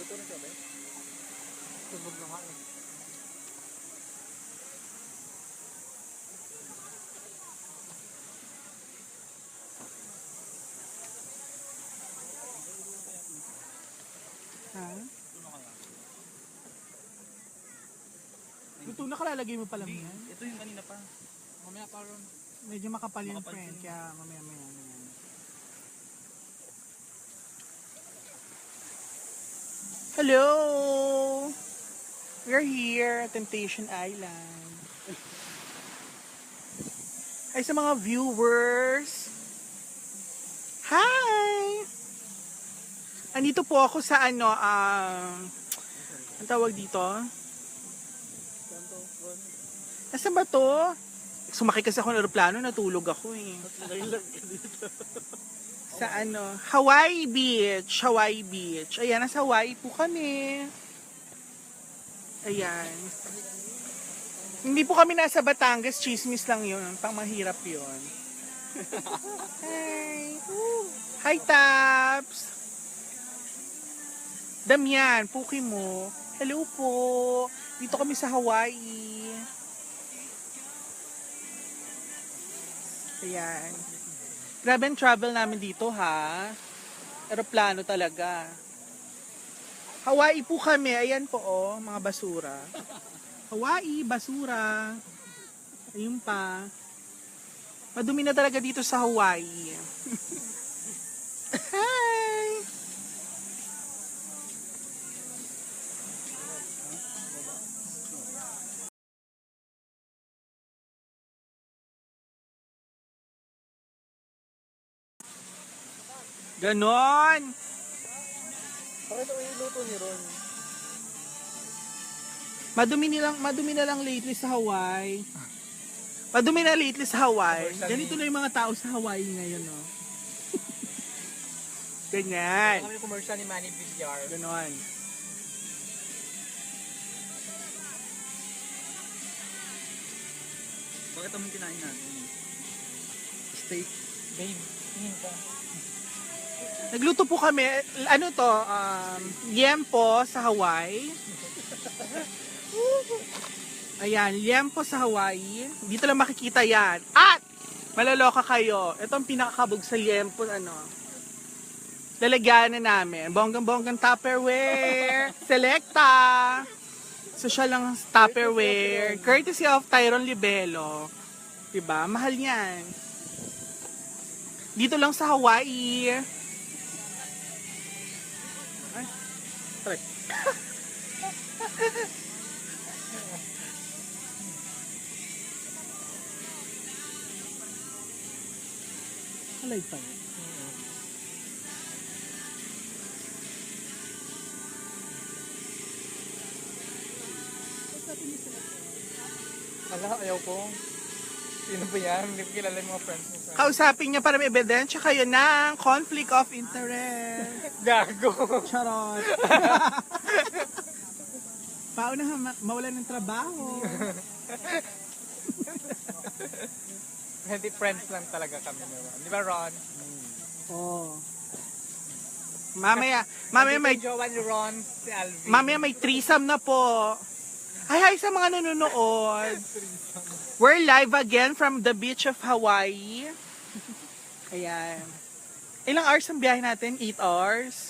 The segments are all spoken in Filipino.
Tubog na nga eh. Ha? Luto na kalalagay mo pa lang yan. Ito yung kanina pa. Mamaya pa ron. Medyo makapal yung Makapal friend, din. kaya mamaya. Hello! We're here at Temptation Island. Hi sa mga viewers! Hi! Andito po ako sa ang tawag dito? Nasaan ba to? Sumakay kasi ako ng aeroplano, natulog ako eh. Sa Hawaii Beach. Hawaii Beach. Ayan, nasa Hawaii po kami. Ayan. Hindi po kami nasa Batangas, chismis lang yun. Pang mahirap yun. Hi! Hi, Taps! Damian, puki mo. Hello po. Dito kami sa Hawaii. Ayan. Grabe ang travel namin dito ha. Aeroplano talaga. Hawaii po kami. Ayan po oh, mga basura. Hawaii, basura. Ayun pa. Madumi na talaga dito sa Hawaii. Hi! Ganon! Bakit ito yung luto ni Ron? Madumi na lang lately sa Hawaii. Madumi na lately sa Hawaii. Ganito na yung mga tao sa Hawaii ngayon, no? Ganyan. Kami commercial ni Manny Villar. Ganon. Bakit ang kinain natin? Steak. Babe, tingin ka. Nagluto po kami, ano to, liempo sa Hawaii. Ayan, liempo sa Hawaii. Dito lang makikita yan. At, malaloka kayo. Ito ang pinakakabog sa liempo, lalagyan na namin. Bonggang-bonggang Tupperware. Selecta. Social lang Tupperware. Courtesy of Tyron Libelo. Diba? Mahal yan. Dito lang sa Hawaii. Ay. Sorry. Alay pa yun. Ala, ayaw ko. Sino ba yan? Hindi ko kilala yung mga friends mo. Kausapin niya para may ebidensya kayo ng conflict of interest. Gago. Charot. Paano mawalan ng trabaho? Hindi, friends lang talaga kami ni Ron. Di ba, Ron? Oh. Mamaya may jowa ni Ron, si Alvin. mamaya may threesome na po. Hi sa mga nanonood. We're live again from the beach of Hawaii. Ayan. Ilang hours ang biyahe natin? 8 hours?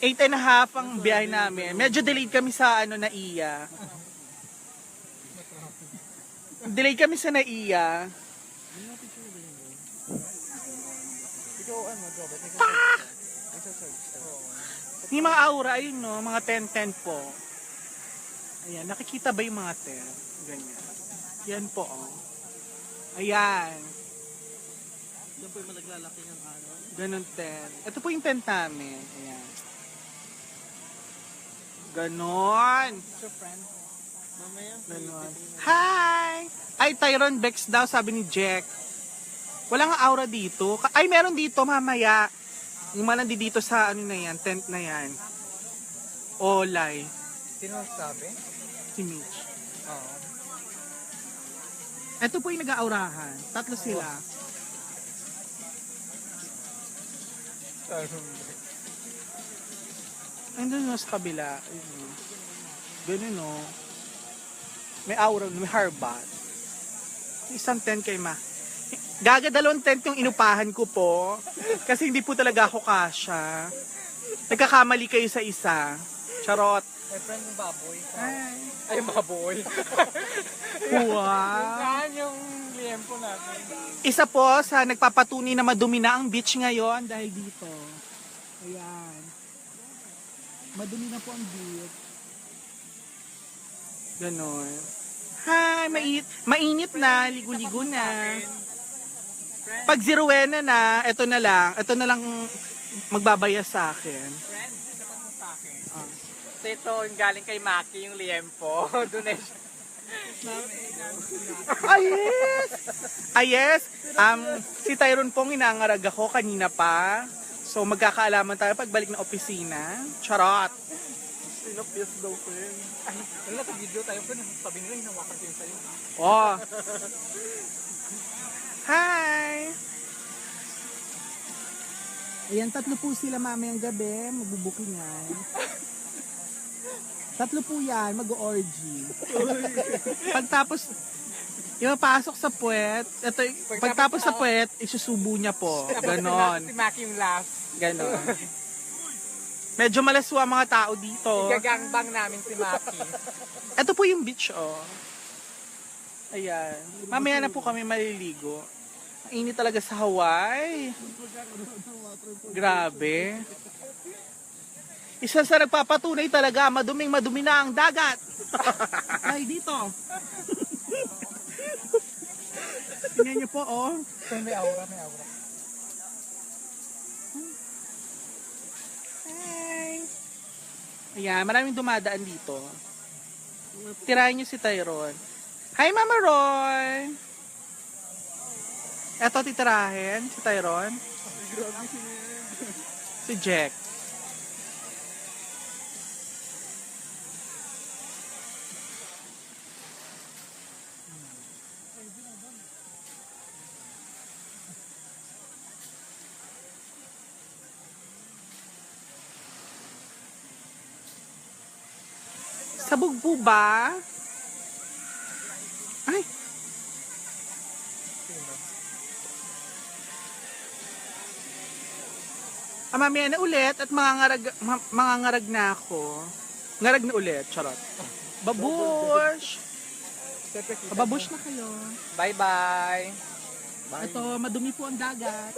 8 and a half ang biyahe namin. Medyo delayed kami sa Naiya. Delayed kami sa Naiya. Yung mga aura, ayun no, mga 10-10 po. Ayan, nakikita ba yung mga tent? Ganyan. Yan po, oh. Ayan. Yan po yung malaglalaki ng ano. Ganun tent. Ito po yung tent namin. Ayan. Ganon. So, friend, mamaya. Ganon. Hi! Ay, Tyron Bex daw, sabi ni Jack. Wala nga aura dito. Ay, meron dito mamaya. Yung mga nandito sa na yan, tent na yan. Olay. Sino sabi? Si Mitch. Oo. Ito po yung nag-aurahan. Tatlo sila. Andun no, sa kabila. Ayun, no. Ganun, no. May aura, may harbat. Isang tent kay Ma. Gaga, 2 tent yung inupahan ko po. Kasi hindi po talaga ako kasha. Nagkakamali kayo sa isa. Charot. My friend yung baboy. Ay. Ay, yung baboy. Wow. Saan yung liempo natin? Isa po sa nagpapatunay na madumi na ang beach ngayon dahil dito. Ayan. Madumi na po ang beach. Ganon. Hi, mainit na, ligo-ligo na. Pag Zeruena na, ito na lang magbabayas sa akin. Friend, sapat mo sa akin. So ito, yung galing kay Maki, yung liempo. Donation. Yes! Yes! Si Tyrone pong inangarag ako kanina pa. So magkakaalaman tayo pagbalik ng opisina. Charot! Pinapias daw, friend. Ay, wala sa video tayo, friend. Sabi nila, hinawakan ko yun sa'yo. Oh! Hi! Ayan, 3 po sila mamayang gabi. Magbubuking yan. 3 po yan, mag-orgy. Pagtapos, ipapasok sa puwet. Ito, pagtapos sa puwet, isusubo niya po. Ganon. Si Maki yung last. Ganon. Medyo malaswa mga tao dito. Igagangbang namin si Maki. Ito po yung beach, oh. Ayan. Mamaya na po kami maliligo. Init talaga sa Hawaii. Grabe. Isa sa nagpapatunay talaga, madumi na ang dagat. Ay, dito. Tingnan niyo po, oh. Friend, may aura, may aura. Hi. Ayan, maraming dumadaan dito. Tirahin niyo si Tyrone. Hi, Mama Roy! Eto titirahin, si Tyrone. Si Jack. Sabog po ba? Ay! Mamaya na ulit at mangangarag na ako. Ngarag na ulit, charot. Babush! Babush na kayo. Bye-bye. Ito, madumi po ang dagat.